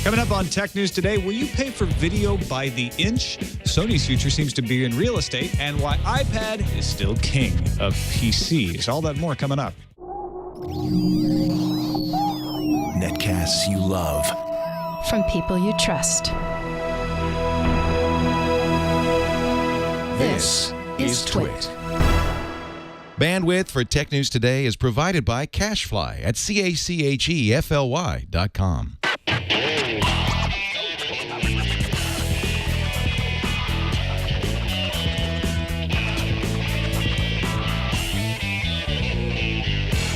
Coming up on Tech News Today, will you pay for video by the inch? Sony's future seems to be in real estate, and why iPad is still king of PCs. All that and more coming up. Netcasts you love. From people you trust. This is Twit. Bandwidth for Tech News Today is provided by CashFly at CACHEFLY.com.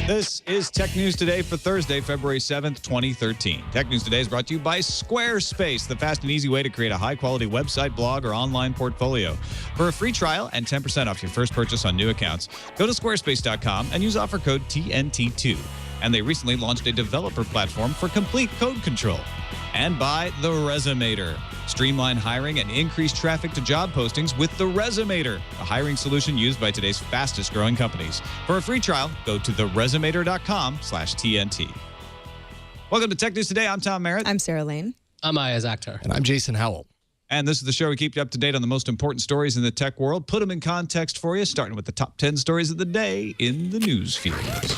This is Tech News Today for Thursday, February 7th, 2013. Tech News Today is brought to you by Squarespace, the fast and easy way to create a high-quality website, blog, or online portfolio. For a free trial and 10% off your first purchase on new accounts, go to squarespace.com and use offer code TNT2. And they recently launched a developer platform for complete code control. And by The Resumator. Streamline hiring and increase traffic to job postings with The Resumator, a hiring solution used by today's fastest growing companies. For a free trial, go to theresumator.com/TNT. Welcome to Tech News Today. I'm Tom Merritt. I'm Sarah Lane. I'm Ouya Akhtar. And I'm Jason Howell. And this is the show we keep you up to date on the most important stories in the tech world. Put them in context for you, starting with the top 10 stories of the day in the news feeds.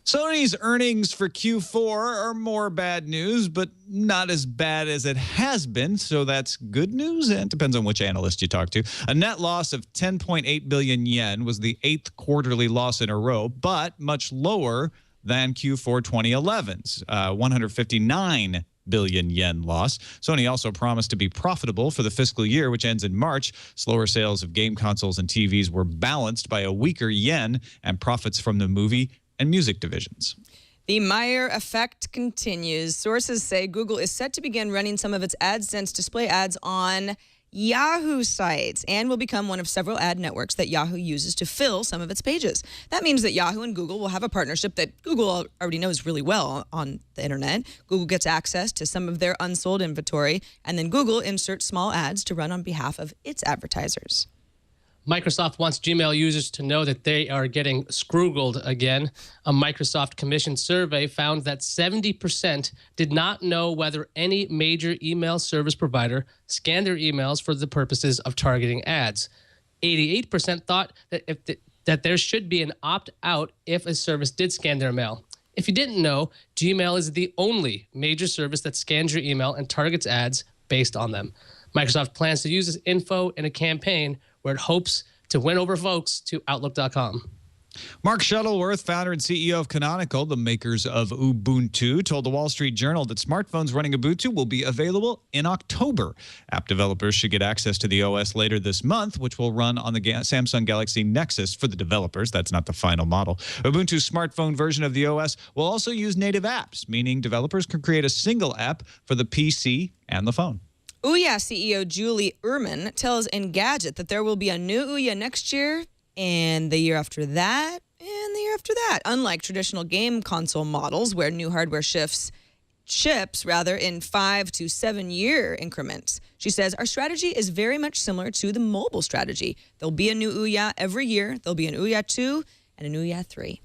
Sony's earnings for Q4 are more bad news, but not as bad as it has been, so that's good news, and it depends on which analyst you talk to. A net loss of 10.8 billion yen was the 8th quarterly loss in a row, but much lower than Q4 2011's 159 billion yen loss. Sony also promised to be profitable for the fiscal year, which ends in March. Slower sales of game consoles and TVs were balanced by a weaker yen and profits from the movie and music divisions. The Meyer effect continues. Sources say Google is set to begin running some of its AdSense display ads on Yahoo sites and will become one of several ad networks that Yahoo uses to fill some of its pages. That means that Yahoo and Google will have a partnership that Google already knows really well on the internet. Google gets access to some of their unsold inventory, and then Google inserts small ads to run on behalf of its advertisers. Microsoft wants Gmail users to know that they are getting scroogled again. A Microsoft commissioned survey found that 70% did not know whether any major email service provider scanned their emails for the purposes of targeting ads. 88% thought that that there should be an opt-out if a service did scan their mail. If you didn't know, Gmail is the only major service that scans your email and targets ads based on them. Microsoft plans to use this info in a campaign where it hopes to win over folks to Outlook.com. Mark Shuttleworth, founder and CEO of Canonical, the makers of Ubuntu, told the Wall Street Journal that smartphones running Ubuntu will be available in October. App developers should get access to the OS later this month, which will run on the Samsung Galaxy Nexus for the developers. That's not the final model. Ubuntu's smartphone version of the OS will also use native apps, meaning developers can create a single app for the PC and the phone. Ouya CEO Julie Ehrman tells Engadget that there will be a new Ouya next year, and the year after that, and the year after that. Unlike traditional game console models where new hardware ships in 5 to 7 year increments. She says, our strategy is very much similar to the mobile strategy. There'll be a new Ouya every year. There'll be an Ouya 2 and an Ouya 3.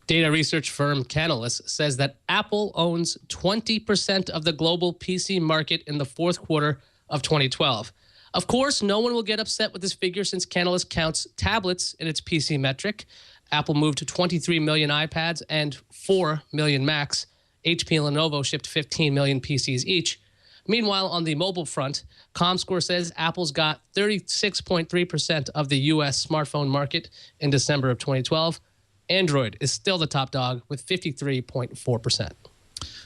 Data research firm Canalys says that Apple owns 20% of the global PC market in the fourth quarter of 2012. Of course, no one will get upset with this figure since Canalys counts tablets in its PC metric. Apple moved to 23 million iPads and 4 million Macs. HP and Lenovo shipped 15 million PCs each. Meanwhile, on the mobile front, ComScore says Apple's got 36.3% of the U.S. smartphone market in December of 2012. Android is still the top dog with 53.4%.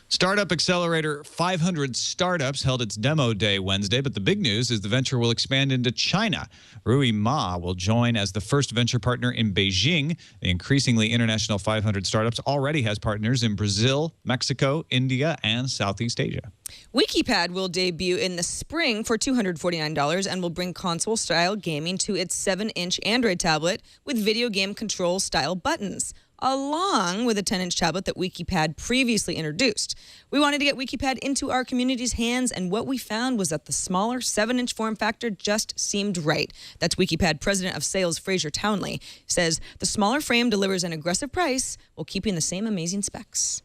Startup Accelerator 500 Startups held its demo day Wednesday, but the big news is the venture will expand into China. Rui Ma will join as the first venture partner in Beijing. The increasingly international 500 Startups already has partners in Brazil, Mexico, India, and Southeast Asia. Wikipad will debut in the spring for $249 and will bring console-style gaming to its 7-inch Android tablet with video game control-style buttons. along with a 10-inch tablet that Wikipad previously introduced. We wanted to get Wikipad into our community's hands, and what we found was that the smaller 7-inch form factor just seemed right. That's Wikipad President of Sales Fraser Townley says the smaller frame delivers an aggressive price while keeping the same amazing specs.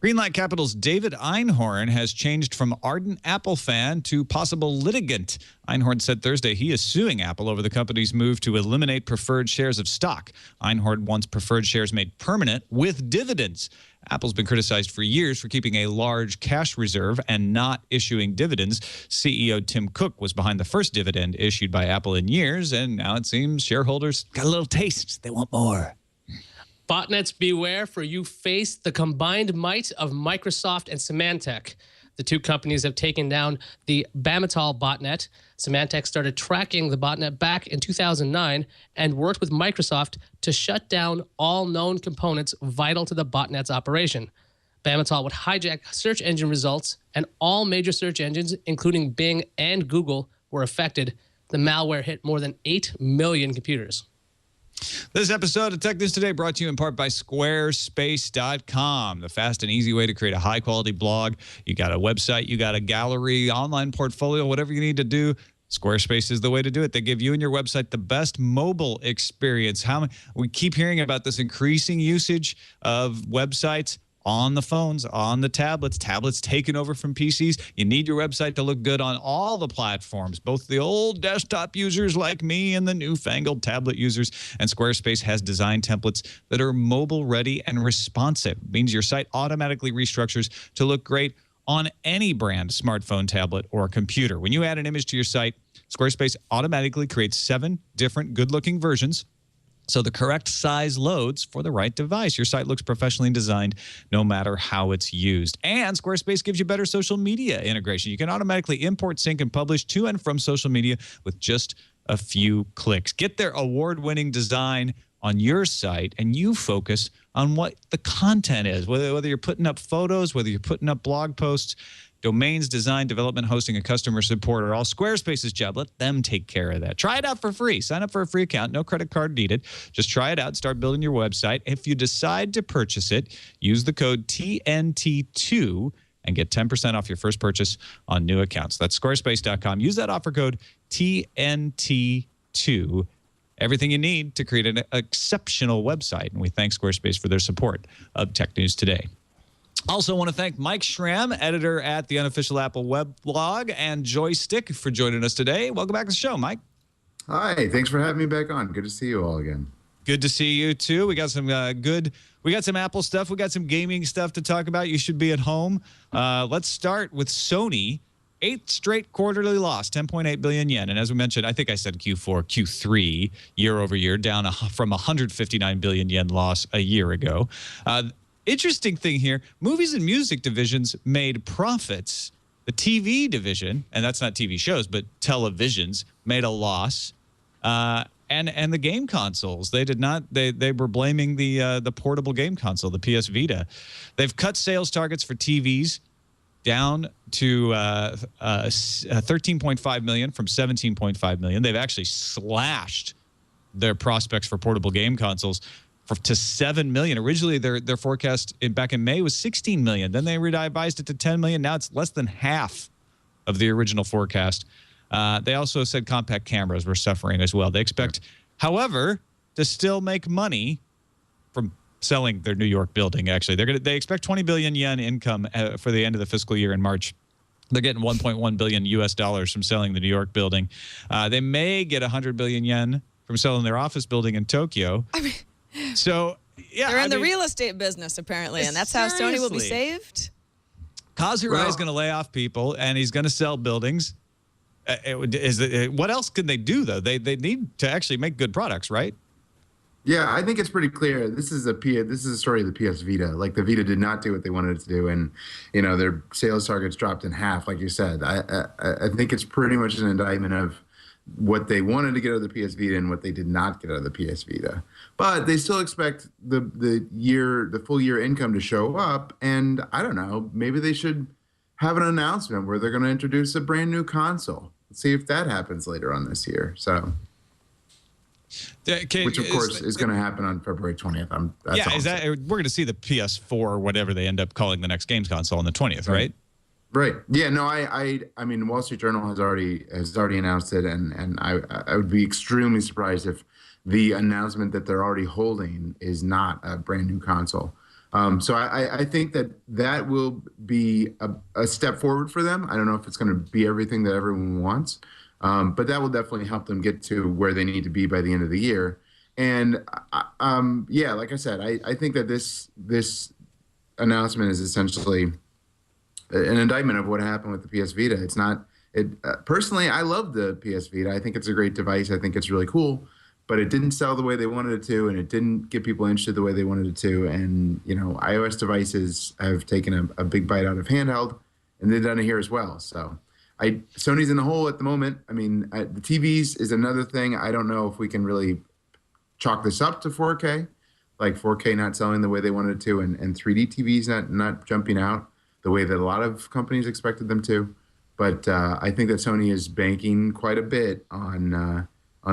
Greenlight Capital's David Einhorn has changed from ardent Apple fan to possible litigant. Einhorn said Thursday he is suing Apple over the company's move to eliminate preferred shares of stock. Einhorn wants preferred shares made permanent with dividends. Apple's been criticized for years for keeping a large cash reserve and not issuing dividends. CEO Tim Cook was behind the first dividend issued by Apple in years, and now it seems shareholders got a little taste. They want more. Botnets beware, for you face the combined might of Microsoft and Symantec. The two companies have taken down the Bamitol botnet. Symantec started tracking the botnet back in 2009 and worked with Microsoft to shut down all known components vital to the botnet's operation. Bamitol would hijack search engine results, and all major search engines, including Bing and Google, were affected. The malware hit more than 8 million computers. This episode of Tech News Today brought to you in part by Squarespace.com, the fast and easy way to create a high-quality blog. You got a website, you got a gallery, online portfolio, whatever you need to do. Squarespace is the way to do it. They give you and your website the best mobile experience. We keep hearing about this increasing usage of websites on the phones, on the tablets taken over from PCs. You need your website to look good on all the platforms, both the old desktop users like me and the newfangled tablet users. And Squarespace has design templates that are mobile ready and responsive. It means your site automatically restructures to look great on any brand smartphone, tablet, or computer. When you add an image to your site, Squarespace automatically creates 7 different good-looking versions, so the correct size loads for the right device. Your site looks professionally designed no matter how it's used. And Squarespace gives you better social media integration. You can automatically import, sync, and publish to and from social media with just a few clicks. Get their award-winning design on your site, and you focus on what the content is, whether you're putting up photos, whether you're putting up blog posts. Domains, design, development, hosting, and customer support are all Squarespace's job. Let them take care of that. Try it out for free. Sign up for a free account. No credit card needed. Just try it out and start building your website. If you decide to purchase it, use the code TNT2 and get 10% off your first purchase on new accounts. That's squarespace.com. Use that offer code TNT2. Everything you need to create an exceptional website. And we thank Squarespace for their support of Tech News Today. Also want to thank Mike Schramm, editor at the Unofficial Apple Web Blog, and Joystick for joining us today. Welcome back to the show, Mike. Hi, thanks for having me back on. Good to see you all again. Good to see you too. We got some we got some Apple stuff. We got some gaming stuff to talk about. You should be at home. Let's start with Sony. 8th straight quarterly loss, 10.8 billion yen. And as we mentioned, I think I said Q3 year over year, down from 159 billion yen loss a year ago. Interesting thing here, movies and music divisions made profits. The TV division, and that's not TV shows, but televisions, made a loss. And the game consoles, they did not. They were blaming the portable game console, the PS Vita. They've cut sales targets for TVs down to 13.5 million from 17.5 million. They've actually slashed their prospects for portable game consoles to 7 million. Originally, their forecast back in May was 16 million. Then they revised it to 10 million. Now it's less than half of the original forecast. They also said compact cameras were suffering as well. They expect, however, to still make money from selling their New York building. Actually, they expect 20 billion yen income for the end of the fiscal year in March. They're getting 1.1 billion US dollars from selling the New York building. They may get 100 billion yen from selling their office building in Tokyo. So, yeah. They're in the real estate business, apparently, and that's how Sony will be saved? Kazurai is going to lay off people, and he's going to sell buildings. What else can they do, though? They need to actually make good products, right? Yeah, I think it's pretty clear. This is a story of the PS Vita. Like, the Vita did not do what they wanted it to do, and their sales targets dropped in half, like you said. I think it's pretty much an indictment of what they wanted to get out of the PS Vita and what they did not get out of the PS Vita. But they still expect the full year income to show up, and I don't know, maybe they should have an announcement where they're going to introduce a brand new console. Let's see if that happens later on this year. So which of course is going to happen on February 20th. We're going to see the PS4 or whatever they end up calling the next games console on the 20th, right? Right. Yeah. No. I mean, Wall Street Journal has already announced it, and I would be extremely surprised if the announcement that they're already holding is not a brand new console. So I think that will be a step forward for them. I don't know if it's going to be everything that everyone wants, but that will definitely help them get to where they need to be by the end of the year. And yeah, like I said, I think that this announcement is essentially an indictment of what happened with the PS Vita. It's not. Personally, I love the PS Vita. I think it's a great device. I think it's really cool. But it didn't sell the way they wanted it to, and it didn't get people interested the way they wanted it to. And, you know, iOS devices have taken a big bite out of handheld, and they've done it here as well. So Sony's in the hole at the moment. I mean, the TVs is another thing. I don't know if we can really chalk this up to 4K, like 4K not selling the way they wanted it to, and 3D TVs not jumping out the way that a lot of companies expected them to. But I think that Sony is banking quite a bit on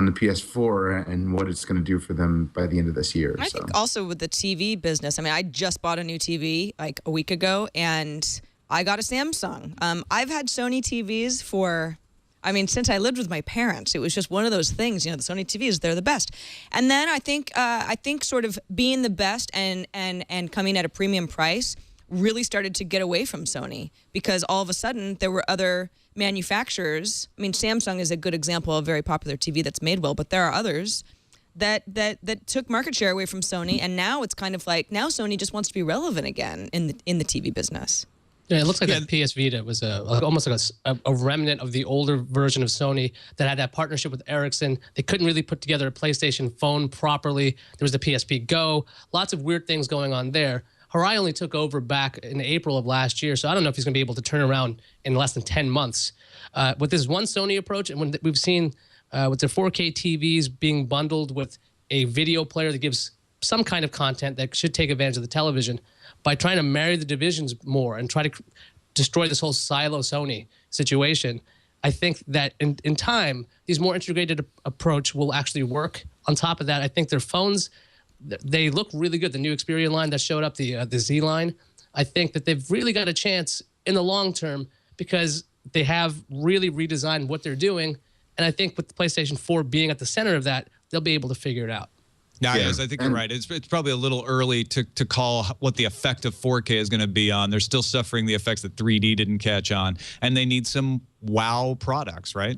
the PS4 and what it's going to do for them by the end of this year. I think also with the TV business, I mean, I just bought a new TV like a week ago, and I got a Samsung. I've had Sony TVs since I lived with my parents. It was just one of those things, you know, the Sony TVs, they're the best. And then I think sort of being the best and coming at a premium price really started to get away from Sony, because all of a sudden there were other manufacturers. I mean, Samsung is a good example of a very popular TV that's made well, but there are others that took market share away from Sony, and now it's kind of like now Sony just wants to be relevant again in the TV business. Yeah, it looks like that PS Vita was almost like a remnant of the older version of Sony that had that partnership with Ericsson. They couldn't really put together a PlayStation phone properly. There was the PSP Go. Lots of weird things going on there. Harai only took over back in April of last year, so I don't know if he's going to be able to turn around in less than 10 months. With this one Sony approach, and when we've seen with their 4K TVs being bundled with a video player that gives some kind of content that should take advantage of the television, by trying to marry the divisions more and try to destroy this whole silo Sony situation, I think that in time, these more integrated approach will actually work. On top of that, I think their phones, they look really good. The new Xperia line that showed up, the Z line, I think that they've really got a chance in the long term because they have really redesigned what they're doing. And I think with the PlayStation 4 being at the center of that, they'll be able to figure it out. Yeah, I think you're right. It's probably a little early to call what the effect of 4K is going to be on. They're still suffering the effects that 3D didn't catch on, and they need some wow products, right?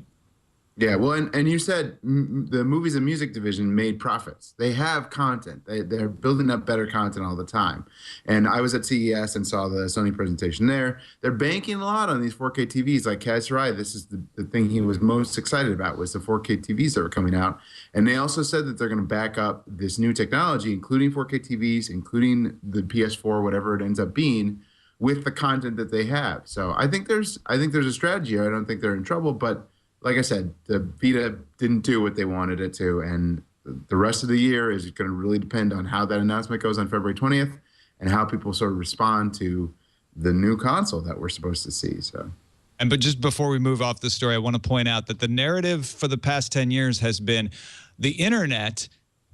Yeah, well, and you said the movies and music division made profits. They have content. They're building up better content all the time. And I was at CES and saw the Sony presentation there. They're banking a lot on these 4K TVs. Like Kaz Hirai, this is the thing he was most excited about was the 4K TVs that were coming out. And they also said that they're going to back up this new technology, including 4K TVs, including the PS4, whatever it ends up being, with the content that they have. So I think there's a strategy. I don't think they're in trouble, but like I said, the Vita didn't do what they wanted it to, and the rest of the year is going to really depend on how that announcement goes on February 20th and how people sort of respond to the new console that we're supposed to see. But just before we move off the story, I want to point out that the narrative for the past 10 years has been the internet,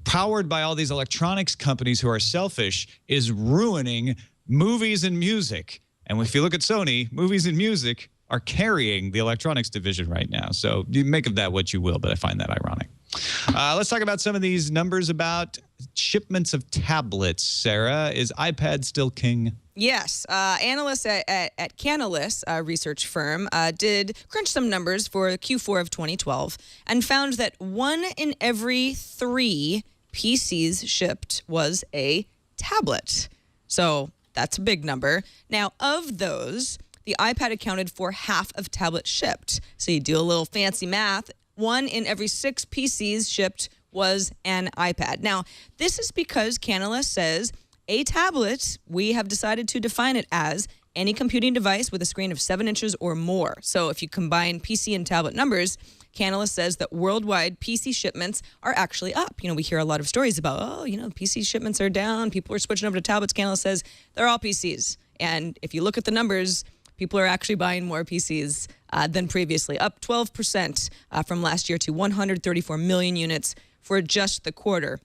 powered by all these electronics companies who are selfish, is ruining movies and music. And if you look at Sony, movies and music are carrying the electronics division right now. So you make of that what you will, but I find that ironic. Let's talk about some of these numbers about shipments of tablets. Sarah, is iPad still king? Yes. Analysts at Canalys, a research firm, did crunch some numbers for Q4 of 2012 and found that 1 in every 3 PCs shipped was a tablet. So that's a big number. Now, of those, the iPad accounted for half of tablets shipped. So you do a little fancy math. 1 in every 6 PCs shipped was an iPad. Now, this is because Canalys says a tablet, we have decided to define it as any computing device with a screen of 7 inches or more. So if you combine PC and tablet numbers, Canalys says that worldwide PC shipments are actually up. You know, we hear a lot of stories about, PC shipments are down. People are switching over to tablets. Canalys says they're all PCs. And if you look at the numbers, people are actually buying more PCs than previously, up 12% from last year to 134 million units for just the quarter.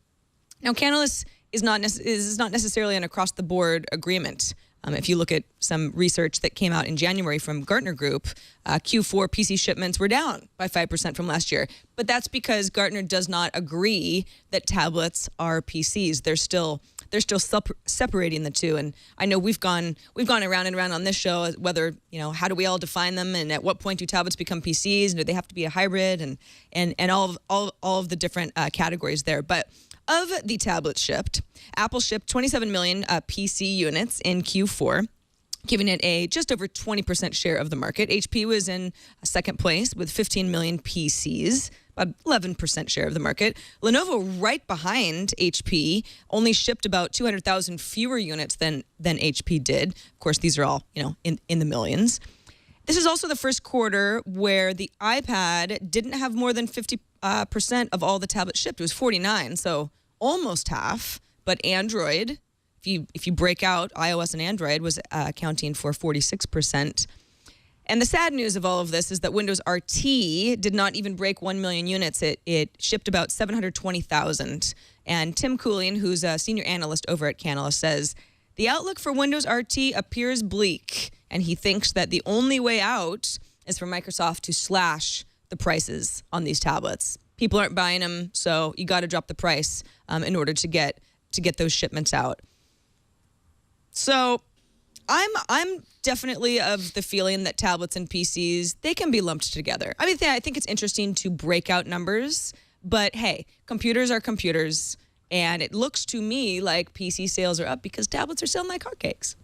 Now, Canalys is not necessarily an across-the-board agreement. If you look at some research that came out in January from Gartner Group, Q4 PC shipments were down by 5% from last year. But that's because Gartner does not agree that tablets are PCs. They're still separating the two. And I know we've gone around and around on this show whether, how do we all define them, and at what point do tablets become PCs, and do they have to be a hybrid, and all of the different categories there. But of the tablets shipped, Apple shipped 27 million PC units in Q4, giving it a just over 20% share of the market. HP was in second place with 15 million PCs, about 11% share of the market. Lenovo, right behind HP, only shipped about 200,000 fewer units than HP did. Of course, these are all in the millions. This is also the first quarter where the iPad didn't have more than 50% of all the tablets shipped. It was 49, so almost half. But Android, if you break out iOS and Android, was accounting for 46%. And the sad news of all of this is that Windows RT did not even break 1 million units. It shipped about 720,000. And Tim Cooling, who's a senior analyst over at Canalys, says the outlook for Windows RT appears bleak, and he thinks that the only way out is for Microsoft to slash the prices on these tablets. People aren't buying them, so you got to drop the price in order to get those shipments out. So I'm definitely of the feeling that tablets and PCs, they can be lumped together. I mean, I think it's interesting to break out numbers, but hey, computers are computers, and it looks to me like PC sales are up because tablets are selling like hotcakes.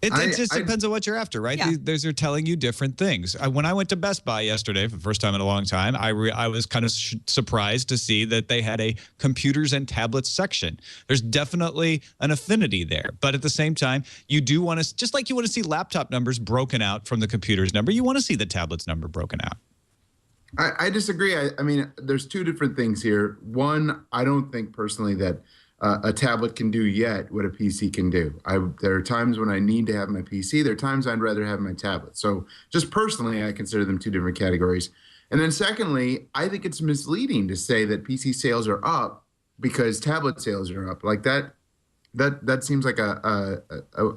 It just depends on what you're after, right? Yeah. Those are telling you different things. When I went to Best Buy yesterday for the first time in a long time, I was kind of surprised to see that they had a computers and tablets section. There's definitely an affinity there. But at the same time, you do want to, just like you want to see laptop numbers broken out from the computers number, you want to see the tablets number broken out. I disagree. I mean, there's two different things here. One, I don't think personally that a tablet can do yet what a PC can do. There are times when I need to have my PC. There are times I'd rather have my tablet. So just personally, I consider them two different categories. And then secondly, I think it's misleading to say that PC sales are up because tablet sales are up. Like that seems like a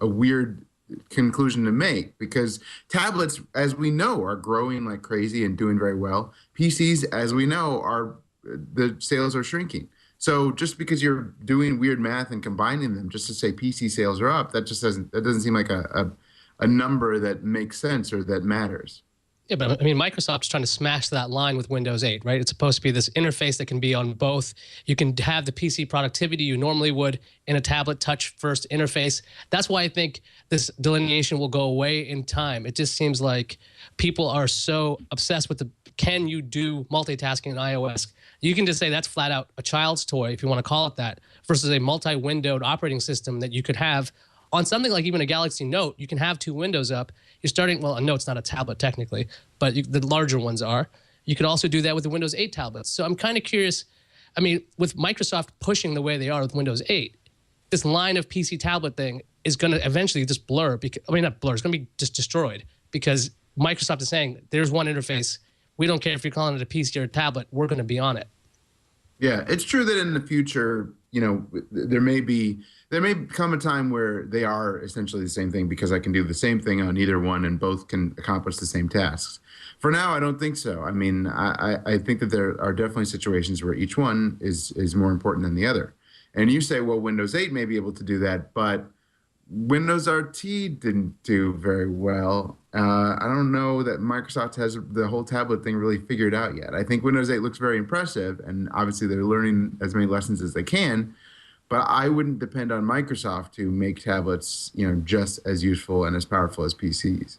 weird conclusion to make, because tablets, as we know, are growing like crazy and doing very well. PCs, as we know, the sales are shrinking. So just because you're doing weird math and combining them just to say PC sales are up, that doesn't seem like a number that makes sense or that matters. Yeah, but I mean, Microsoft's trying to smash that line with Windows 8, right? It's supposed to be this interface that can be on both. You can have the PC productivity you normally would in a tablet touch-first interface. That's why I think this delineation will go away in time. It just seems like people are so obsessed with can you do multitasking in iOS? You can just say that's flat out a child's toy, if you want to call it that, versus a multi-windowed operating system that you could have on something like even a Galaxy Note. You can have two windows up. You're starting, well, a Note's not a tablet technically, but the larger ones are. You could also do that with the Windows 8 tablets. So I'm kind of curious. I mean, with Microsoft pushing the way they are with Windows 8, this line of PC tablet thing is going to eventually just blur. Not blur. It's going to be just destroyed because Microsoft is saying there's one interface. We don't care if you're calling it a PC or a tablet. We're going to be on it. Yeah, it's true that in the future, there may come a time where they are essentially the same thing because I can do the same thing on either one and both can accomplish the same tasks. For now, I don't think so. I mean, I think that there are definitely situations where each one is more important than the other. And you say, well, Windows 8 may be able to do that, but Windows RT didn't do very well. I don't know that Microsoft has the whole tablet thing really figured out yet. I think Windows 8 looks very impressive, and obviously they're learning as many lessons as they can. But I wouldn't depend on Microsoft to make tablets, just as useful and as powerful as PCs.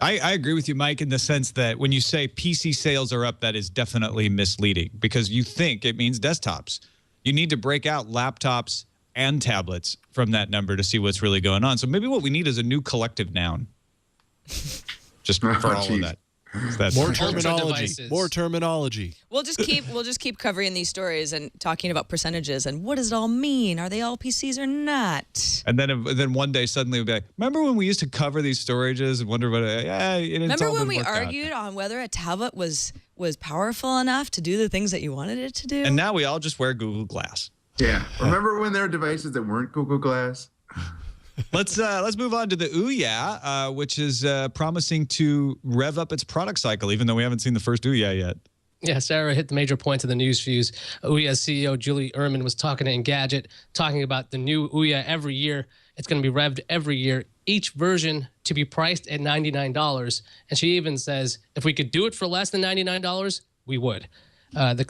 I agree with you, Mike, in the sense that when you say PC sales are up, that is definitely misleading because you think it means desktops. You need to break out laptops and tablets from that number to see what's really going on. So maybe what we need is a new collective noun. Just for all of that. That's more terminology. More terminology. We'll just keep covering these stories and talking about percentages and what does it all mean? Are they all PCs or not? And then one day suddenly we'll be like, remember when we used to cover these storages and wonder what? Remember when we argued on whether a tablet was was powerful enough to do the things that you wanted it to do. And now we all just wear Google Glass. Yeah. Remember when there were devices that weren't Google Glass? Let's move on to the Ouya, which is promising to rev up its product cycle, even though we haven't seen the first Ouya yet. Yeah, Sarah hit the major points of the news fuse. Ouya CEO Julie Ehrman was talking to Engadget, talking about the new Ouya every year. It's going to be revved every year, each version to be priced at $99. And she even says, if we could do it for less than $99, we would.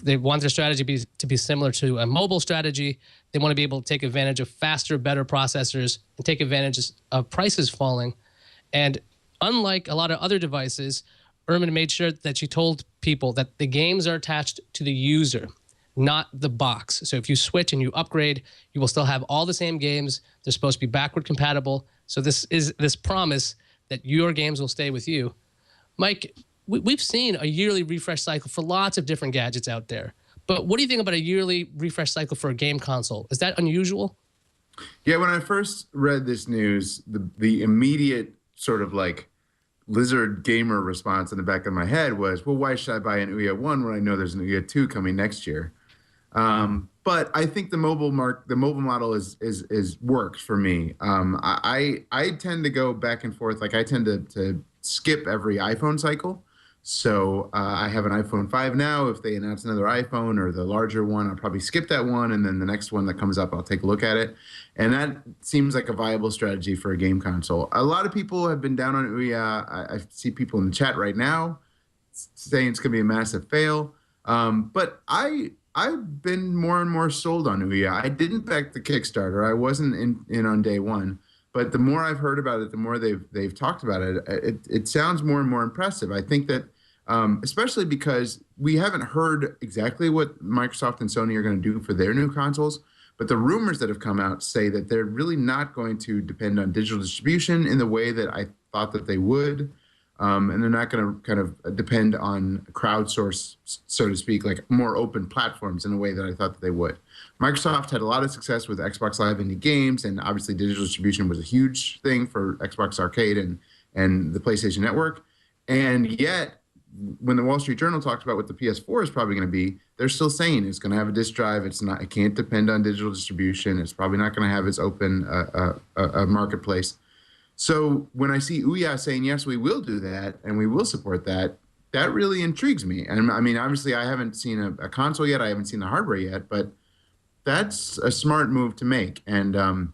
They want their strategy to be similar to a mobile strategy. They want to be able to take advantage of faster, better processors and take advantage of prices falling. And unlike a lot of other devices, Ehrman made sure that she told people that the games are attached to the user, not the box. So if you switch and you upgrade, you will still have all the same games. They're supposed to be backward compatible. So this is this promise that your games will stay with you. Mike, we've seen a yearly refresh cycle for lots of different gadgets out there. But what do you think about a yearly refresh cycle for a game console? Is that unusual? Yeah, when I first read this news, the immediate sort of like lizard gamer response in the back of my head was, well, why should I buy an Ouya 1 when I know there's an Ouya 2 coming next year? But I think the mobile model is works for me. I tend to go back and forth. Like I tend to skip every iPhone cycle. So I have an iPhone 5 now. If they announce another iPhone or the larger one, I'll probably skip that one. And then the next one that comes up, I'll take a look at it. And that seems like a viable strategy for a game console. A lot of people have been down on Ouya. I see people in the chat right now saying it's going to be a massive fail. But I've been more and more sold on Ouya. I didn't back the Kickstarter. I wasn't in on day one. But the more I've heard about it, the more they've talked about it. It sounds more and more impressive. I think that, especially because we haven't heard exactly what Microsoft and Sony are going to do for their new consoles, but the rumors that have come out say that they're really not going to depend on digital distribution in the way that I thought that they would, and they're not going to kind of depend on crowdsource, so to speak, like more open platforms in a way that I thought that they would. Microsoft had a lot of success with Xbox Live Indie Games, and obviously digital distribution was a huge thing for Xbox Arcade and the PlayStation Network. And yet, when the Wall Street Journal talks about what the PS4 is probably going to be, they're still saying it's going to have a disk drive. It can't depend on digital distribution. It's probably not going to have its open marketplace. So when I see Ouya saying, yes, we will do that and we will support that, that really intrigues me. And I mean, obviously, I haven't seen a console yet. I haven't seen the hardware yet, but that's a smart move to make. And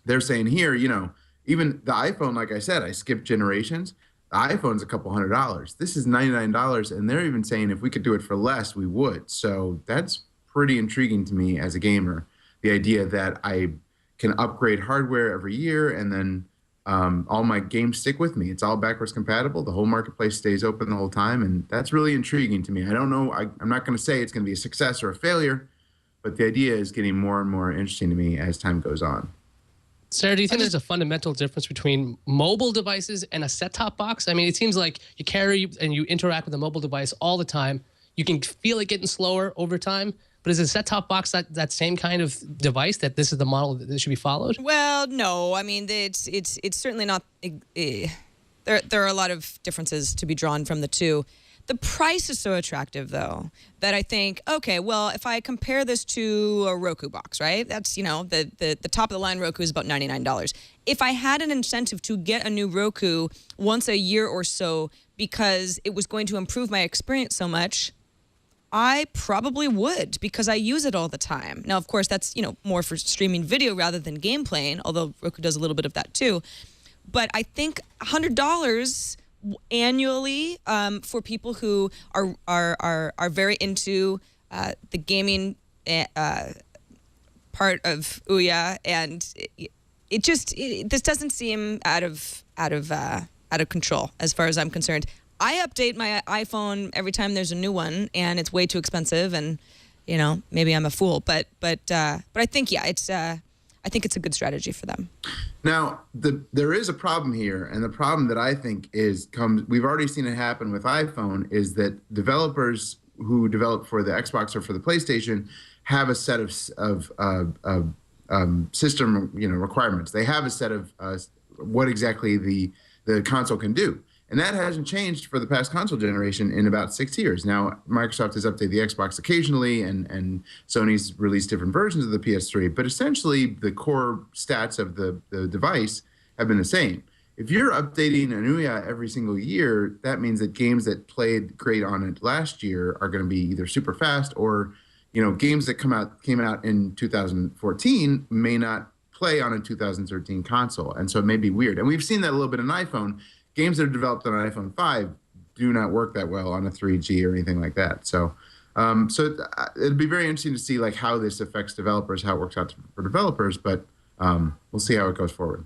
they're saying here, even the iPhone, like I said, I skipped generations. The iPhone's a couple $100. This is $99, and they're even saying if we could do it for less, we would. So that's pretty intriguing to me as a gamer, the idea that I can upgrade hardware every year and then all my games stick with me. It's all backwards compatible. The whole marketplace stays open the whole time, and that's really intriguing to me. I don't know. I'm not going to say it's going to be a success or a failure, but the idea is getting more and more interesting to me as time goes on. Sarah, do you think there's a fundamental difference between mobile devices and a set-top box? I mean, it seems like you carry and you interact with a mobile device all the time. You can feel it getting slower over time. But is a set-top box that same kind of device that this is the model that should be followed? Well, no. I mean, it's certainly not. There are a lot of differences to be drawn from the two. The price is so attractive, though, that I think, okay, well, if I compare this to a Roku box, right? That's, the top of the line Roku is about $99. If I had an incentive to get a new Roku once a year or so because it was going to improve my experience so much, I probably would, because I use it all the time. Now, of course, that's, more for streaming video rather than game playing, although Roku does a little bit of that too. But I think $100 annually for people who are very into the gaming part of Ouya, and this doesn't seem out of control as far as I'm concerned. I update my iPhone every time there's a new one, and it's way too expensive, and maybe I'm a fool, but I think I think it's a good strategy for them. Now, there is a problem here, and the problem that I think we've already seen it happen with iPhone, is that developers who develop for the Xbox or for the PlayStation have a set of system requirements. They have a set of what exactly the console can do. And that hasn't changed for the past console generation in about 6 years. Now, Microsoft has updated the Xbox occasionally, and Sony's released different versions of the PS3. But essentially, the core stats of the device have been the same. If you're updating an Ouya every single year, that means that games that played great on it last year are going to be either super fast or, games that came out in 2014 may not play on a 2013 console. And so it may be weird. And we've seen that a little bit on iPhone. Games that are developed on an iPhone 5 do not work that well on a 3G or anything like that. So it'd be very interesting to see like how this affects developers, how it works out for developers, but we'll see how it goes forward.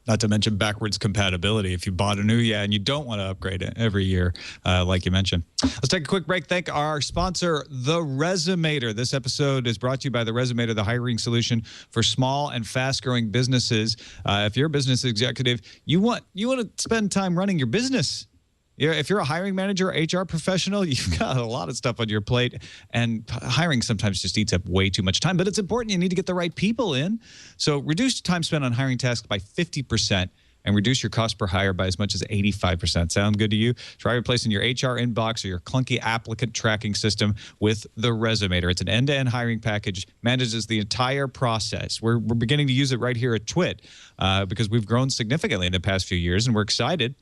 Not to mention backwards compatibility if you bought a Ouya and you don't want to upgrade it every year, like you mentioned. Let's take a quick break. Thank our sponsor, The Resumator. This episode is brought to you by The Resumator, the hiring solution for small and fast-growing businesses. If you're a business executive, you want to spend time running your business. If you're a hiring manager or HR professional, you've got a lot of stuff on your plate, and hiring sometimes just eats up way too much time. But it's important. You need to get the right people in. So reduce time spent on hiring tasks by 50% and reduce your cost per hire by as much as 85%. Sound good to you? Try replacing your HR inbox or your clunky applicant tracking system with The Resumator. It's an end-to-end hiring package, manages the entire process. We're beginning to use it right here at Twit because we've grown significantly in the past few years, and we're excited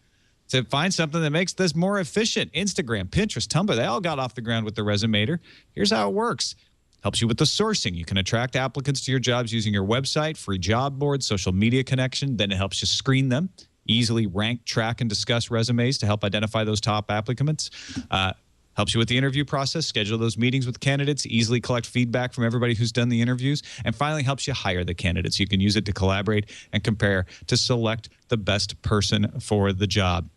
to find something that makes this more efficient. Instagram, Pinterest, Tumblr, they all got off the ground with The Resumator. Here's how it works. Helps you with the sourcing. You can attract applicants to your jobs using your website, free job board, social media connection. Then it helps you screen them, easily rank, track, and discuss resumes to help identify those top applicants. Helps you with the interview process, schedule those meetings with candidates, easily collect feedback from everybody who's done the interviews, and finally helps you hire the candidates. You can use it to collaborate and compare to select the best person for the job.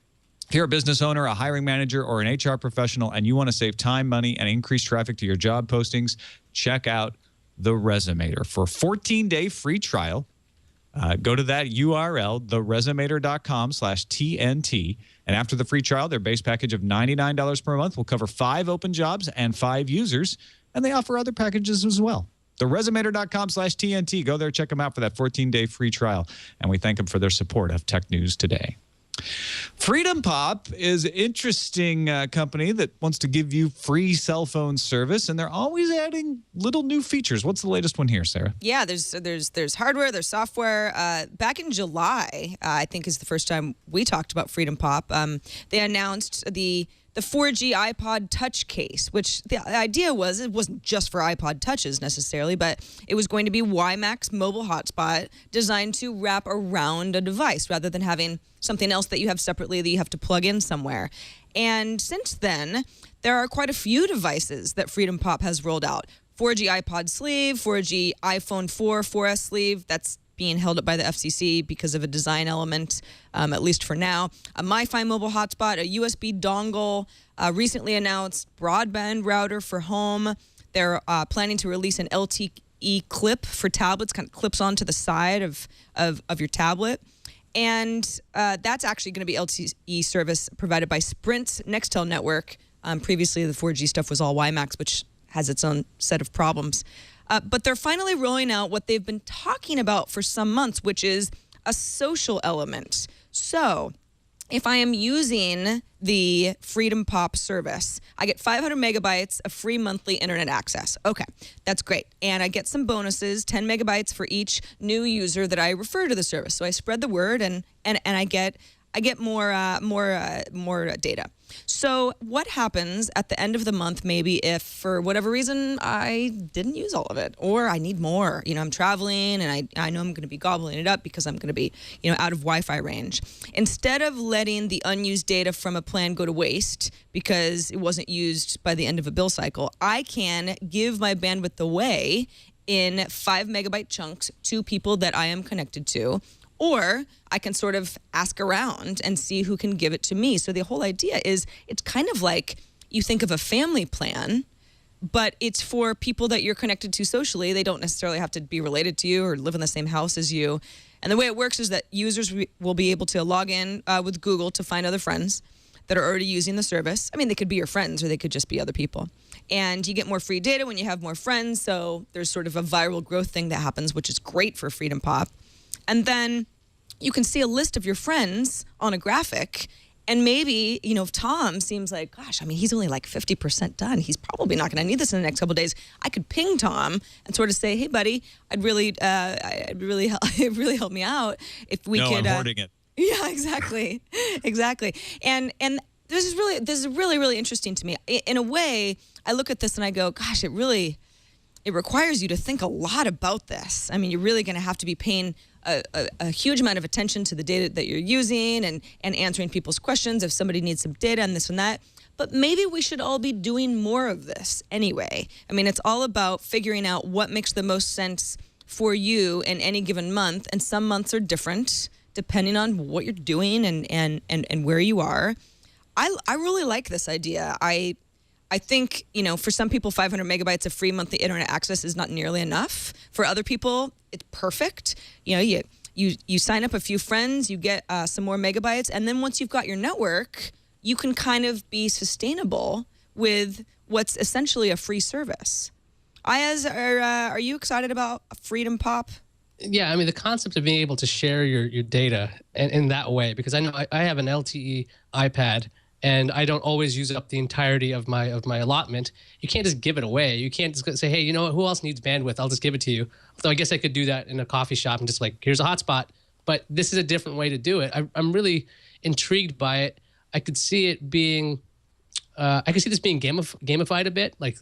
If you're a business owner, a hiring manager, or an HR professional, and you want to save time, money, and increase traffic to your job postings, check out The Resumator. For a 14-day free trial, go to that URL, theresumator.com/TNT. And after the free trial, their base package of $99 per month will cover 5 open jobs and 5 users, and they offer other packages as well. Theresumator.com/TNT. Go there, check them out for that 14-day free trial. And we thank them for their support of Tech News Today. FreedomPop is an interesting company that wants to give you free cell phone service, and they're always adding little new features. What's the latest one here, Sarah? Yeah, there's hardware, there's software. Back in July, I think is the first time we talked about FreedomPop. They announced the 4G iPod Touch case, which the idea was it wasn't just for iPod Touches necessarily, but it was going to be WiMAX mobile hotspot designed to wrap around a device rather than having something else that you have separately that you have to plug in somewhere. And since then, there are quite a few devices that FreedomPop has rolled out. 4G iPod sleeve, 4G iPhone 4S sleeve, that's being held up by the FCC because of a design element, at least for now. A MiFi mobile hotspot, a USB dongle, recently announced broadband router for home. They're planning to release an LTE clip for tablets, kind of clips onto the side of your tablet. And that's actually going to be LTE service provided by Sprint's Nextel network. Previously, the 4G stuff was all WiMAX, which has its own set of problems. But they're finally rolling out what they've been talking about for some months, which is a social element. So if I am using the FreedomPop service, I get 500 megabytes of free monthly internet access. Okay, that's great. And I get some bonuses, 10 megabytes for each new user that I refer to the service. So I spread the word and I get more data. So what happens at the end of the month, maybe if for whatever reason I didn't use all of it or I need more, I'm traveling and I know I'm going to be gobbling it up because I'm going to be, out of Wi-Fi range. Instead of letting the unused data from a plan go to waste because it wasn't used by the end of a bill cycle, I can give my bandwidth away in 5 megabyte chunks to people that I am connected to. Or I can sort of ask around and see who can give it to me. So the whole idea is it's kind of like you think of a family plan, but it's for people that you're connected to socially. They don't necessarily have to be related to you or live in the same house as you. And the way it works is that users will be able to log in with Google to find other friends that are already using the service. I mean, they could be your friends or they could just be other people. And you get more free data when you have more friends. So there's sort of a viral growth thing that happens, which is great for FreedomPop. And then you can see a list of your friends on a graphic, And maybe, if Tom seems like, gosh, I mean, he's only like 50% done. He's probably not going to need this in the next couple of days. I could ping Tom and sort of say, hey, buddy, I'd really help me out if we could. I'm hoarding it. Yeah, exactly. And this is really interesting to me. In a way, I look at this and I go, gosh, it requires you to think a lot about this. I mean, you're really going to have to be paying a huge amount of attention to the data that you're using and answering people's questions if somebody needs some data and this and that. But maybe we should all be doing more of this anyway. I mean, it's all about figuring out what makes the most sense for you in any given month. And some months are different depending on what you're doing and where you are. I really like this idea. I think, for some people, 500 megabytes of free monthly internet access is not nearly enough. For other people, it's perfect. You sign up a few friends, you get some more megabytes, and then once you've got your network, you can kind of be sustainable with what's essentially a free service. Ayaz, are you excited about FreedomPop? Yeah, I mean, the concept of being able to share your data in that way, because I know I have an LTE iPad, and I don't always use up the entirety of my allotment. You can't just give it away. You can't just say, hey, who else needs bandwidth? I'll just give it to you. Although I guess I could do that in a coffee shop and just like, here's a hotspot. But this is a different way to do it. I'm really intrigued by it. I could see it being, I could see this being gamified a bit, like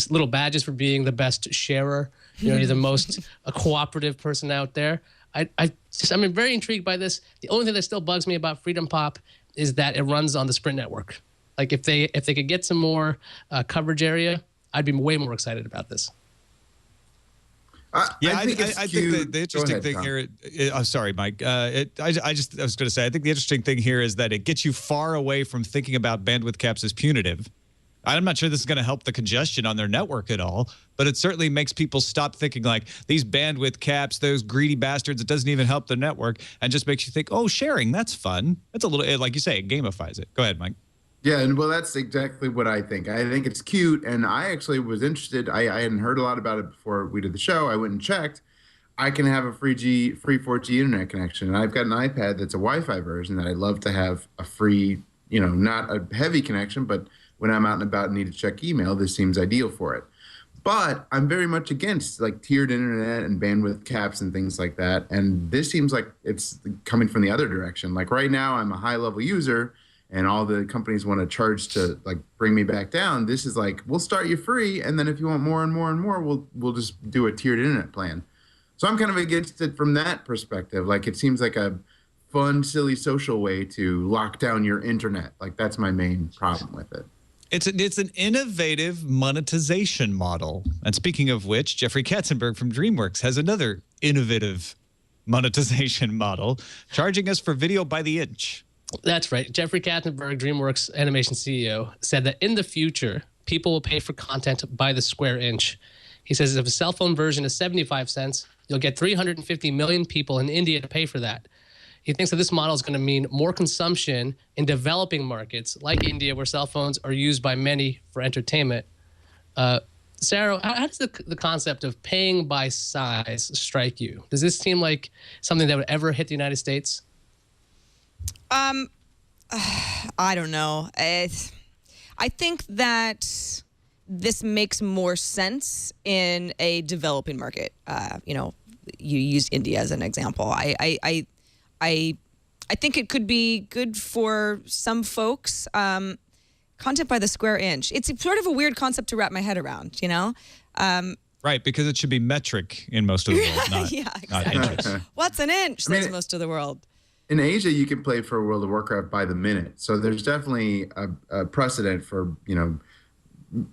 little badges for being the best sharer. You're the most cooperative person out there. I'm very intrigued by this. The only thing that still bugs me about FreedomPop is that it runs on the Sprint network. Like if they could get some more coverage area, I'd be way more excited about this. I think the interesting thing here. I'm sorry, Mike. I was going to say, I think the interesting thing here is that it gets you far away from thinking about bandwidth caps as punitive. I'm not sure this is going to help the congestion on their network at all, but it certainly makes people stop thinking like these bandwidth caps, those greedy bastards. It doesn't even help the network, and just makes you think, oh, sharing, that's fun. That's a little, like you say, it gamifies it. Go ahead, Mike. Yeah, and well, that's exactly what I think. I think it's cute, and I actually was interested. I hadn't heard a lot about it before we did the show. I went and checked. I can have a free 4G internet connection, and I've got an iPad that's a Wi-Fi version that I love to have a free, not a heavy connection, but when I'm out and about and need to check email, this seems ideal for it. But I'm very much against like tiered internet and bandwidth caps and things like that. And this seems like it's coming from the other direction. Like right now, I'm a high-level user, and all the companies want to charge to like bring me back down. This is like, we'll start you free, and then if you want more and more and more, we'll just do a tiered internet plan. So I'm kind of against it from that perspective. Like it seems like a fun, silly social way to lock down your internet. Like that's my main problem with it. It's an innovative monetization model. And speaking of which, Jeffrey Katzenberg from DreamWorks has another innovative monetization model, charging us for video by the inch. That's right. Jeffrey Katzenberg, DreamWorks animation CEO, said that in the future, people will pay for content by the square inch. He says if a cell phone version is 75 cents, you'll get 350 million people in India to pay for that. He thinks that this model is going to mean more consumption in developing markets like India, where cell phones are used by many for entertainment. Sarah, how does the concept of paying by size strike you? Does this seem like something that would ever hit the United States? I don't know. I think that this makes more sense in a developing market. You used India as an example. I think it could be good for some folks. Content by the square inch. It's sort of a weird concept to wrap my head around, Right, because it should be metric in most of the world, not, yeah, exactly. not inches. What's an inch? Says most of the world. In Asia, you can play for World of Warcraft by the minute. So there's definitely a precedent for,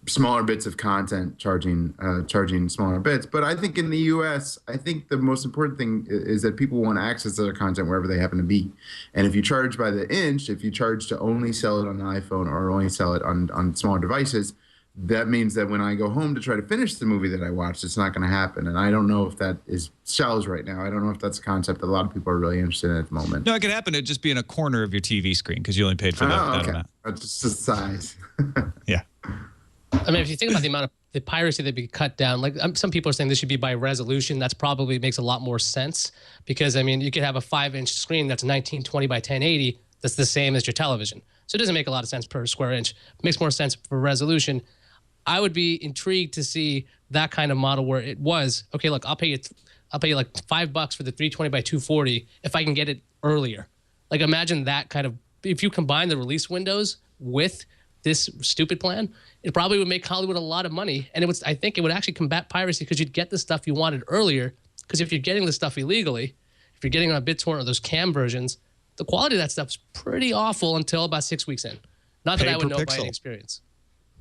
smaller bits of content charging smaller bits. But I think in the U.S., I think the most important thing is that people want access to their content wherever they happen to be. And if you charge by the inch, if you charge to only sell it on an iPhone or only sell it on smaller devices, that means that when I go home to try to finish the movie that I watched, it's not going to happen. And I don't know if that sells right now. I don't know if that's a concept that a lot of people are really interested in at the moment. No, it could happen. It'd just be in a corner of your TV screen because you only paid for that amount. That's just size. Yeah. I mean, if you think about the amount of the piracy that be cut down, like some people are saying this should be by resolution. That's probably makes a lot more sense because, I mean, you could have a 5-inch screen that's 1920 by 1080. that's the same as your television. So it doesn't make a lot of sense per square inch. It makes more sense for resolution. I would be intrigued to see that kind of model where it was, okay, look, I'll pay you like $5 for the 320 by 240 if I can get it earlier. Like imagine that kind of, if you combine the release windows with this stupid plan, it probably would make Hollywood a lot of money. And I think it would actually combat piracy because you'd get the stuff you wanted earlier. Because if you're getting the stuff illegally, if you're getting on BitTorrent or those cam versions, the quality of that stuff is pretty awful until about 6 weeks in. Not that I would know by any experience.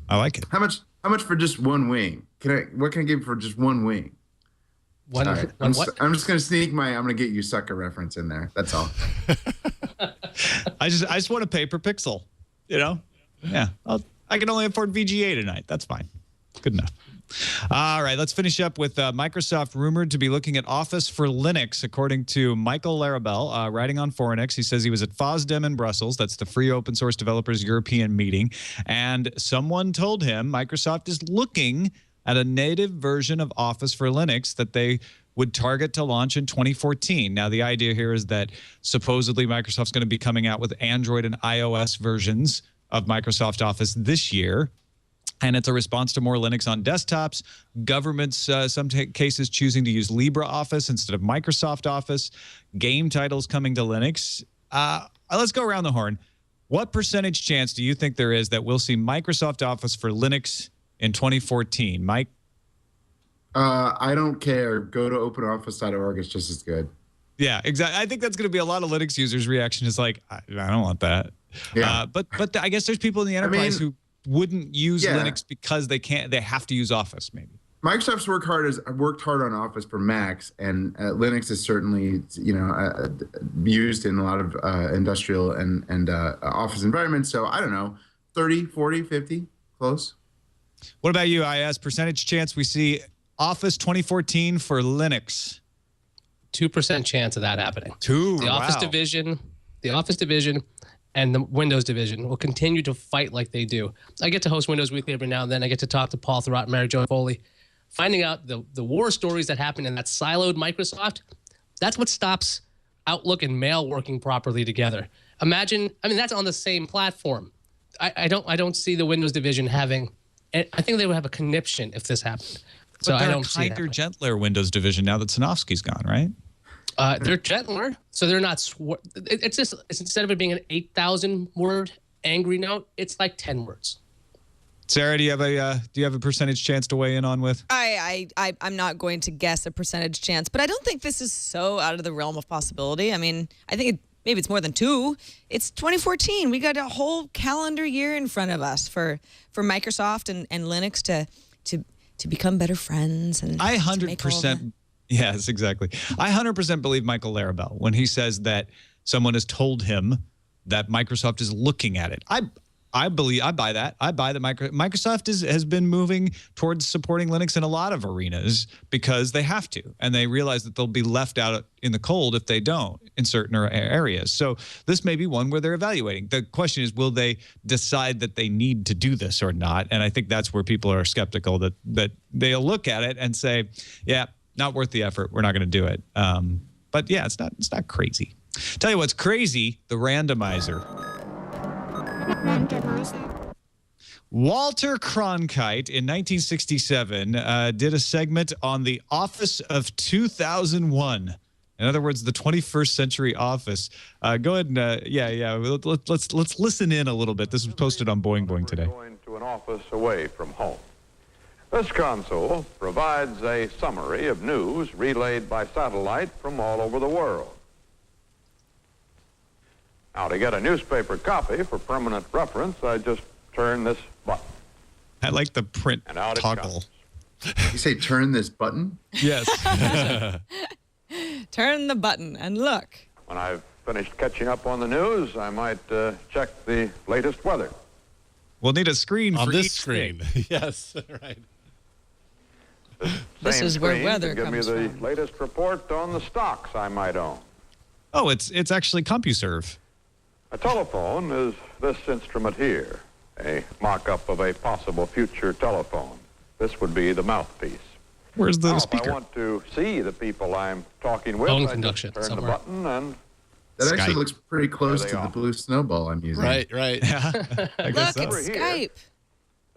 I like it. How much for just one wing? What can I give for just one wing? I'm just gonna I'm gonna get you sucker reference in there. That's all. I just want to pay per pixel. You know? Yeah. I can only afford VGA tonight. That's fine. Good enough. All right, let's finish up with Microsoft rumored to be looking at Office for Linux, according to Michael Larabelle, writing on Foreignex. He says he was at FOSDEM in Brussels. That's the Free Open Source Developers European meeting. And someone told him Microsoft is looking at a native version of Office for Linux that they would target to launch in 2014. Now, the idea here is that supposedly Microsoft's going to be coming out with Android and iOS versions of Microsoft Office this year. And it's a response to more Linux on desktops, governments, some cases choosing to use LibreOffice instead of Microsoft Office, game titles coming to Linux. Let's go around the horn. What percentage chance do you think there is that we'll see Microsoft Office for Linux in 2014? Mike? I don't care. Go to openoffice.org. It's just as good. Yeah, exactly. I think that's going to be a lot of Linux users' reaction is like, I don't want that. Yeah. But I guess there's people in the enterprise who wouldn't use Linux because they have to use Office maybe. Microsoft's worked hard on Office for Macs, and Linux is certainly used in a lot of industrial and office environments. So I don't know, 30, 40, 50, close. What about you, IS? Percentage chance we see Office 2014 for Linux? 2% chance of that happening. The Office division and the Windows division will continue to fight like they do. I get to host Windows Weekly every now and then. I get to talk to Paul Thurrott and Mary Jo Foley. Finding out the war stories that happen in that siloed Microsoft, that's what stops Outlook and Mail working properly together. That's on the same platform. I don't see the Windows division having, I think they would have a conniption if this happened. So I don't see kinder, gentler Windows division now that Sanofsky's gone, right? They're gentler, so they're not. It's instead of it being an 8,000 word angry note, it's like 10 words. Sarah, do you have a percentage chance to weigh in on with? I'm not going to guess a percentage chance, but I don't think this is so out of the realm of possibility. I mean, I think maybe it's more than 2. It's 2014. We got a whole calendar year in front of us for Microsoft and Linux to become better friends. And I 100%. Yes, exactly. I 100% believe Michael Larabelle when he says that someone has told him that Microsoft is looking at it. I buy that. I buy that Microsoft has been moving towards supporting Linux in a lot of arenas because they have to, and they realize that they'll be left out in the cold if they don't in certain areas. So this may be one where they're evaluating. The question is, will they decide that they need to do this or not? And I think that's where people are skeptical that they'll look at it and say, yeah, not worth the effort. We're not going to do it. But yeah, it's not crazy. Tell you what's crazy, the randomizer. Walter Cronkite in 1967 did a segment on the Office of 2001. In other words, the 21st century Office. Go ahead and let's listen in a little bit. This was posted on Boing Boing today. Going to an office away from home. This console provides a summary of news relayed by satellite from all over the world. Now, to get a newspaper copy for permanent reference, I just turn this button. I like the print toggle. You say turn this button? Yes. Turn the button and look. When I've finished catching up on the news, I might check the latest weather. We'll need a screen on for this each screen. thing. Yes, right. This is where weather comes from. Give me the latest report on the stocks I might own. Oh, it's actually CompuServe. A telephone is this instrument here, a mock-up of a possible future telephone. This would be the mouthpiece. Where's the now, speaker? If I want to see the people I'm talking with, Phone I conduction just turn somewhere. the button and That actually Skype. looks pretty close There to they the are. blue snowball I'm using. Right. Yeah, I guess Look, so. it's Over here. Skype.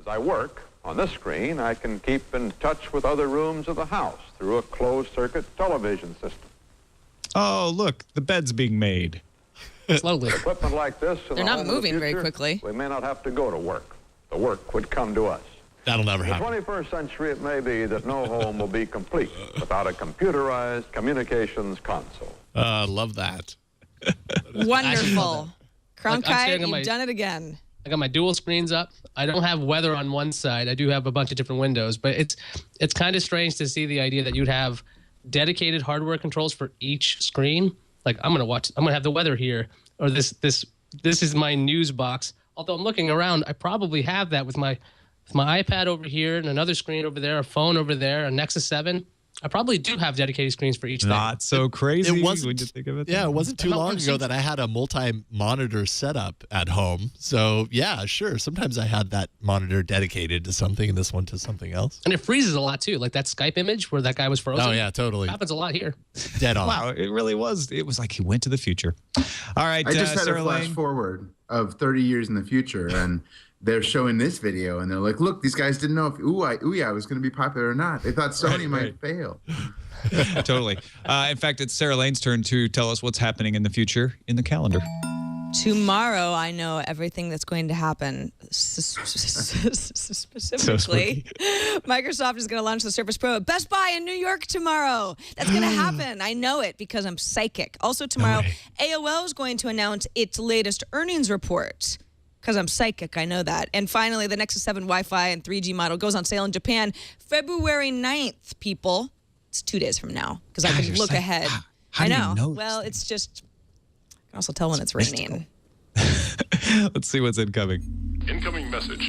As I work on this screen, I can keep in touch with other rooms of the house through a closed-circuit television system. Oh, look, the bed's being made. Slowly. Equipment like this in They're the not home of the moving very future, quickly. We may not have to go to work. The work would come to us. That'll never In the happen. 21st century, it may be that no home will be complete without a computerized communications console. Love that. Wonderful. I'm Cronkite, staring at you've my- done it again. I got my dual screens up. I don't have weather on one side. I do have a bunch of different windows, but it's kind of strange to see the idea that you'd have dedicated hardware controls for each screen. Like I'm gonna have the weather here, or this is my news box. Although I'm looking around, I probably have that with my iPad over here and another screen over there, a phone over there, a Nexus 7. I probably do have dedicated screens for each thing. Not so crazy It wasn't. when you think of it. Yeah, it wasn't too How long much ago is- that I had a multi-monitor setup at home. So yeah, sure. Sometimes I had that monitor dedicated to something and this one to something else. And it freezes a lot too, like that Skype image where that guy was frozen. Oh yeah, totally. Happens a lot here. Dead on. Wow, it really was. It was like he went to the future. All right, I just had Sarah a flash Lane. forward of 30 years in the future, and they're showing this video, and they're like, look, these guys didn't know if Ouya was going to be popular or not. They thought Sony might fail. Totally. In fact, it's Sarah Lane's turn to tell us what's happening in the future in the calendar. Tomorrow, I know everything that's going to happen. Specifically, Microsoft is going to launch the Surface Pro at Best Buy in New York tomorrow. That's going to happen. I know it because I'm psychic. Also tomorrow, AOL is going to announce its latest earnings report. Because I'm psychic, I know that. And finally, the Nexus 7 Wi-Fi and 3G model goes on sale in Japan February 9th, people. It's 2 days from now because I can you're look psychic. How How I do you know. know these Well, it's just, I can also tell when it's raining. Let's see what's incoming. Incoming message.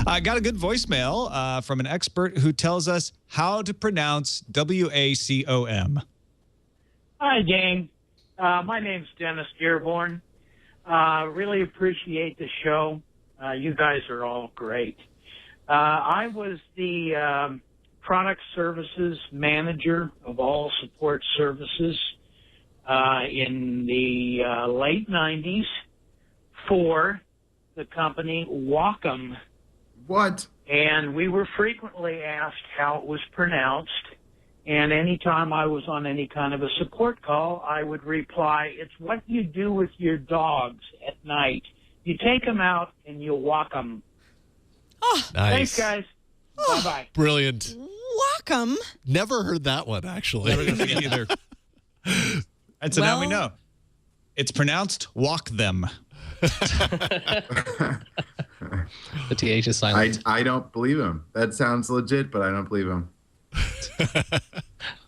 I got a good voicemail from an expert who tells us how to pronounce WACOM. Hi, gang. My name's Dennis Dearborn. Really appreciate the show. You guys are all great. I was the product services manager of all support services in the late 90s for the company Wacom. What? And we were frequently asked how it was pronounced. And anytime I was on any kind of a support call, I would reply, it's what you do with your dogs at night. You take them out and you walk them. Oh, Nice. Thanks, guys. Bye-bye. Brilliant. Wacom. Never heard that one, actually. Never gonna forget either. And so now we know. It's pronounced walk them. The TH is silent. I don't believe him. That sounds legit, but I don't believe him.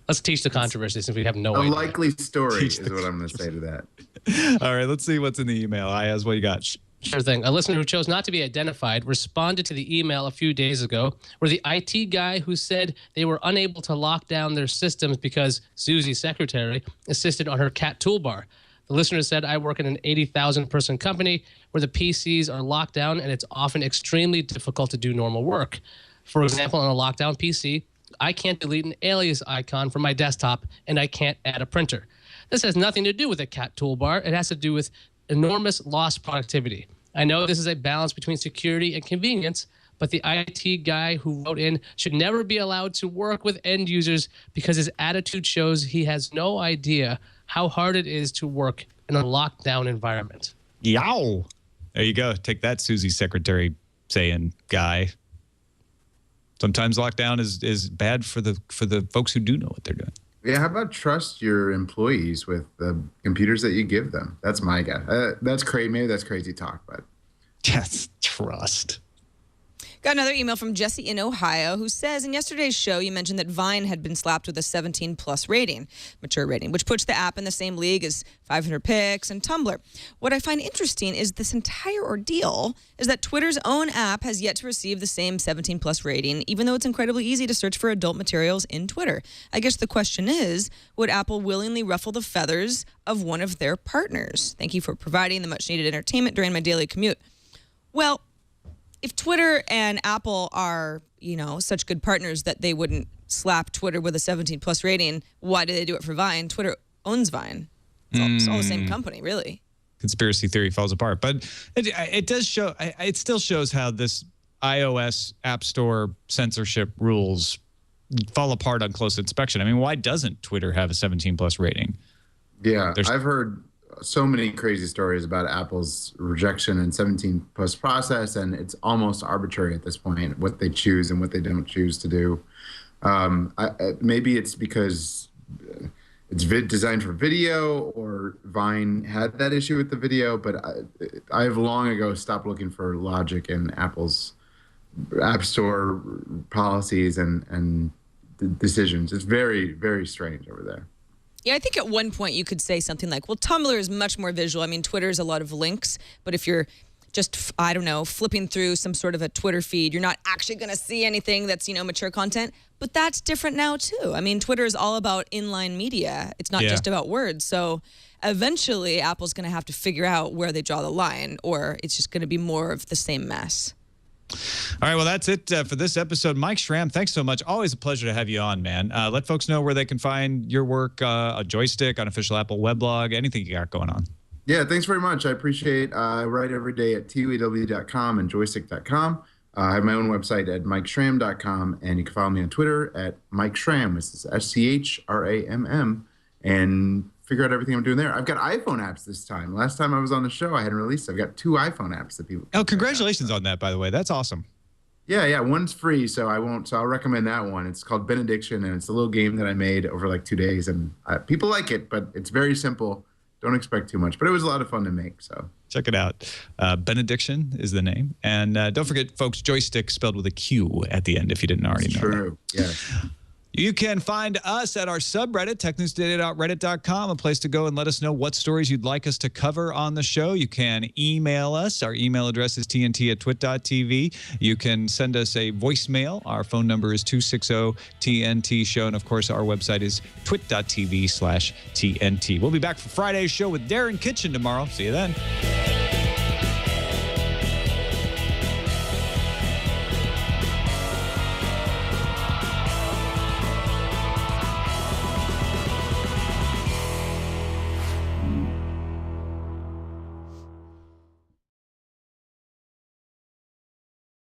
Let's teach the controversy since we have no A idea. likely story is what I'm going to say to that. All right, let's see what's in the email. Ayaz, what you got? Sure thing. A listener who chose not to be identified responded to the email a few days ago where the IT guy who said they were unable to lock down their systems because Susie's secretary insisted on her cat toolbar. The listener said, I work in an 80,000 person company where the PCs are locked down and it's often extremely difficult to do normal work. For example, on a lockdown PC, I can't delete an alias icon from my desktop and I can't add a printer. This has nothing to do with a cat toolbar. It has to do with enormous lost productivity. I know this is a balance between security and convenience, but the IT guy who wrote in should never be allowed to work with end users because his attitude shows he has no idea how hard it is to work in a lockdown environment. Yow. There you go. Take that, Susie's secretary saying guy. Sometimes lockdown is bad for the folks who do know what they're doing. Yeah, how about trust your employees with the computers that you give them? That's my guess. That's crazy. Maybe that's crazy talk, but Yes, trust. Got another email from Jesse in Ohio who says, in yesterday's show, you mentioned that Vine had been slapped with a 17 plus rating, mature rating, which puts the app in the same league as 500 Pix and Tumblr. What I find interesting is this entire ordeal is that Twitter's own app has yet to receive the same 17 plus rating, even though it's incredibly easy to search for adult materials in Twitter. I guess the question is, would Apple willingly ruffle the feathers of one of their partners? Thank you for providing the much needed entertainment during my daily commute. Well, if Twitter and Apple are, such good partners that they wouldn't slap Twitter with a 17 plus rating, why do they do it for Vine? Twitter owns Vine. It's all the same company, really. Conspiracy theory falls apart. But it does show, it still shows how this iOS App Store censorship rules fall apart on close inspection. I mean, why doesn't Twitter have a 17+ rating? Yeah, I've heard so many crazy stories about Apple's rejection and 17+ process, and it's almost arbitrary at this point what they choose and what they don't choose to do. Maybe it's because it's designed for video, or Vine had that issue with the video, but I have long ago stopped looking for logic in Apple's App Store policies and decisions. It's very, very strange over there. Yeah, I think at one point you could say something like, well, Tumblr is much more visual. I mean, Twitter is a lot of links, but if you're just, I don't know, flipping through some sort of a Twitter feed, you're not actually going to see anything that's, mature content. But that's different now, too. I mean, Twitter is all about inline media. It's not just about words. So eventually, Apple's going to have to figure out where they draw the line, or it's just going to be more of the same mess. All right, well, that's it for this episode. Mike Schramm, thanks so much. Always a pleasure to have you on, man. Let folks know where they can find your work, a Joystick, unofficial Apple weblog, anything you got going on. Yeah, thanks very much. I appreciate I write every day at tuew.com and joystick.com. I have my own website at MikeSchramm.com, and you can follow me on Twitter at Mike Schramm. This is SCHRAMM, and figure out everything I'm doing there. I've got iPhone apps this time. Last time I was on the show, I hadn't released. I've got 2 iPhone apps that people. Oh, congratulations on that, by the way. That's awesome. Yeah. One's free, so I'll recommend that one. It's called Benediction, and it's a little game that I made over like 2 days, and people like it, but it's very simple. Don't expect too much, but it was a lot of fun to make. So check it out. Benediction is the name, and don't forget, folks, Joystick spelled with a Q at the end. If you didn't already know. True. Yes. You can find us at our subreddit, technewsdaily.reddit.com, a place to go and let us know what stories you'd like us to cover on the show. You can email us. Our email address is tnt@twit.tv. You can send us a voicemail. Our phone number is 260-TNT-SHOW. And, of course, our website is twit.tv/TNT. We'll be back for Friday's show with Darren Kitchen tomorrow. See you then.